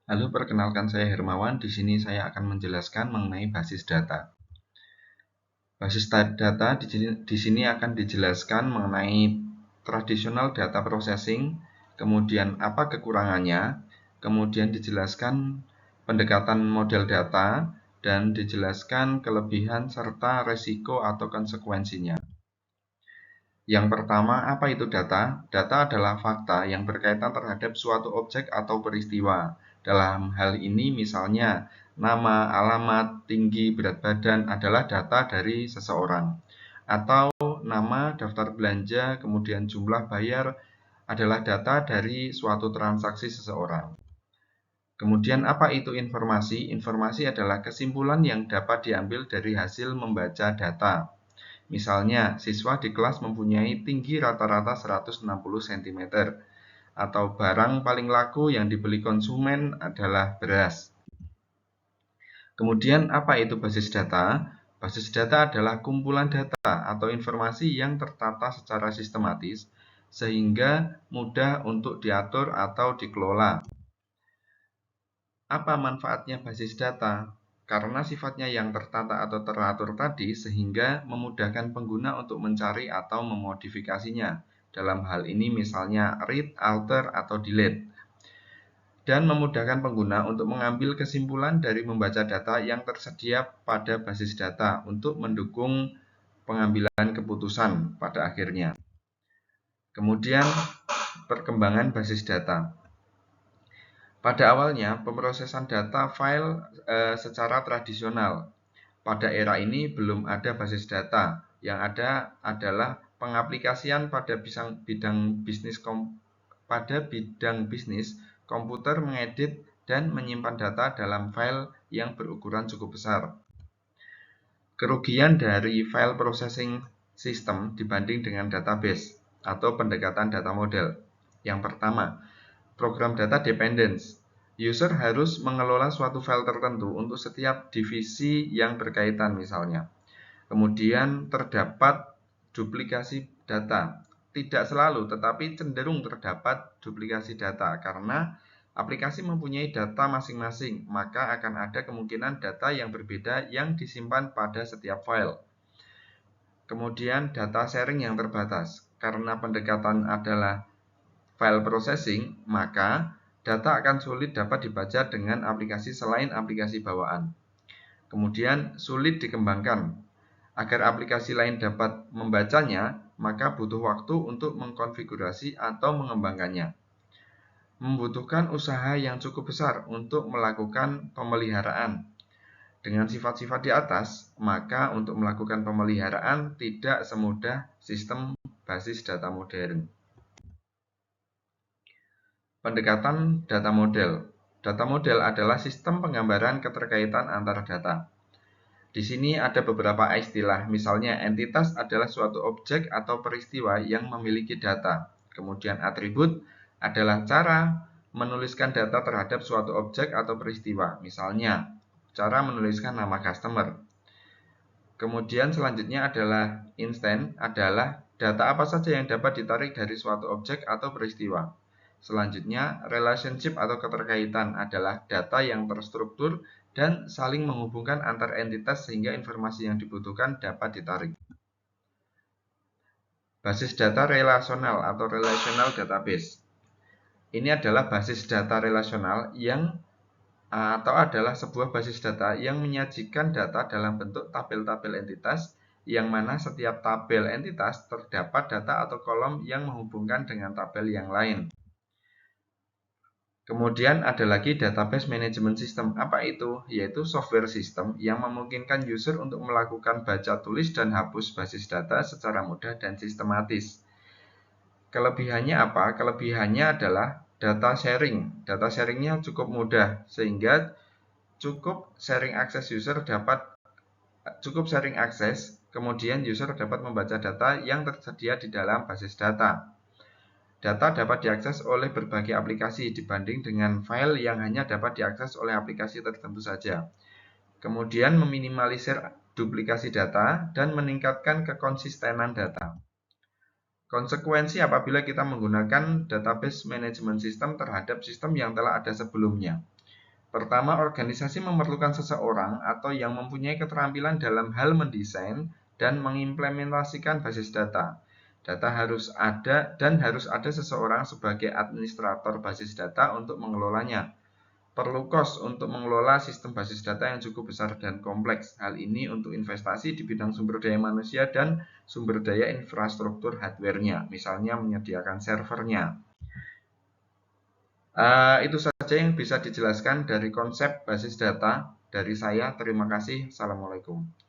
Halo, perkenalkan saya Hermawan. Di sini saya akan menjelaskan mengenai basis data. Basis data di sini akan dijelaskan mengenai tradisional data processing, kemudian apa kekurangannya, kemudian dijelaskan pendekatan model data, dan dijelaskan kelebihan serta resiko atau konsekuensinya. Yang pertama, apa itu data? Data adalah fakta yang berkaitan terhadap suatu objek atau peristiwa. Dalam hal ini misalnya, nama, alamat, tinggi, berat badan adalah data dari seseorang. Atau nama, daftar belanja, kemudian jumlah bayar adalah data dari suatu transaksi seseorang. Kemudian apa itu informasi? Informasi adalah kesimpulan yang dapat diambil dari hasil membaca data. Misalnya, siswa di kelas mempunyai tinggi rata-rata 160 cm, atau barang paling laku yang dibeli konsumen adalah beras. Kemudian, apa itu basis data? Basis data adalah kumpulan data atau informasi yang tertata secara sistematis, sehingga mudah untuk diatur atau dikelola. Apa manfaatnya basis data? Karena sifatnya yang tertata atau teratur tadi, sehingga memudahkan pengguna untuk mencari atau memodifikasinya. Dalam hal ini misalnya read, alter, atau delete. Dan memudahkan pengguna untuk mengambil kesimpulan dari membaca data yang tersedia pada basis data untuk mendukung pengambilan keputusan pada akhirnya. Kemudian, perkembangan basis data. Pada awalnya, pemrosesan data file secara tradisional. Pada era ini belum ada basis data. Yang ada adalah pengaplikasian pada bidang bisnis komputer mengedit dan menyimpan data dalam file yang berukuran cukup besar. Kerugian dari file processing system dibanding dengan database atau pendekatan data model. Yang pertama, program data dependence. User harus mengelola suatu file tertentu untuk setiap divisi yang berkaitan misalnya. Kemudian terdapat duplikasi data. Tidak selalu, tetapi cenderung terdapat duplikasi data karena aplikasi mempunyai data masing-masing, maka akan ada kemungkinan data yang berbeda yang disimpan pada setiap file. Kemudian data sharing yang terbatas. Karena pendekatan adalah file processing, maka data akan sulit dapat dibaca dengan aplikasi selain aplikasi bawaan. Kemudian sulit dikembangkan. Agar aplikasi lain dapat membacanya, maka butuh waktu untuk mengkonfigurasi atau mengembangkannya. Membutuhkan usaha yang cukup besar untuk melakukan pemeliharaan. Dengan sifat-sifat di atas, maka untuk melakukan pemeliharaan tidak semudah sistem basis data modern. Pendekatan data model. Data model adalah sistem penggambaran keterkaitan antara data. Di sini ada beberapa istilah, misalnya entitas adalah suatu objek atau peristiwa yang memiliki data. Kemudian atribut adalah cara menuliskan data terhadap suatu objek atau peristiwa, misalnya cara menuliskan nama customer. Kemudian selanjutnya adalah instance, adalah data apa saja yang dapat ditarik dari suatu objek atau peristiwa. Selanjutnya, relationship atau keterkaitan adalah data yang terstruktur dan saling menghubungkan antar entitas sehingga informasi yang dibutuhkan dapat ditarik. Basis data relasional atau relational database. Ini adalah basis data relasional adalah sebuah basis data yang menyajikan data dalam bentuk tabel-tabel entitas yang mana setiap tabel entitas terdapat data atau kolom yang menghubungkan dengan tabel yang lain. Kemudian ada lagi database management system. Apa itu? Yaitu software system yang memungkinkan user untuk melakukan baca tulis dan hapus basis data secara mudah dan sistematis. Kelebihannya apa? Kelebihannya adalah data sharing. Data sharingnya cukup mudah sehingga cukup sharing akses, kemudian user dapat membaca data yang tersedia di dalam basis data. Data dapat diakses oleh berbagai aplikasi dibanding dengan file yang hanya dapat diakses oleh aplikasi tertentu saja. Kemudian meminimalisir duplikasi data dan meningkatkan kekonsistenan data. Konsekuensi apabila kita menggunakan database management system terhadap sistem yang telah ada sebelumnya. Pertama, organisasi memerlukan seseorang atau yang mempunyai keterampilan dalam hal mendesain dan mengimplementasikan basis data. Data harus ada dan harus ada seseorang sebagai administrator basis data untuk mengelolanya. Perlu kos untuk mengelola sistem basis data yang cukup besar dan kompleks. Hal ini untuk investasi di bidang sumber daya manusia dan sumber daya infrastruktur hardware-nya, misalnya menyediakan servernya. Itu saja yang bisa dijelaskan dari konsep basis data dari saya. Terima kasih. Assalamualaikum.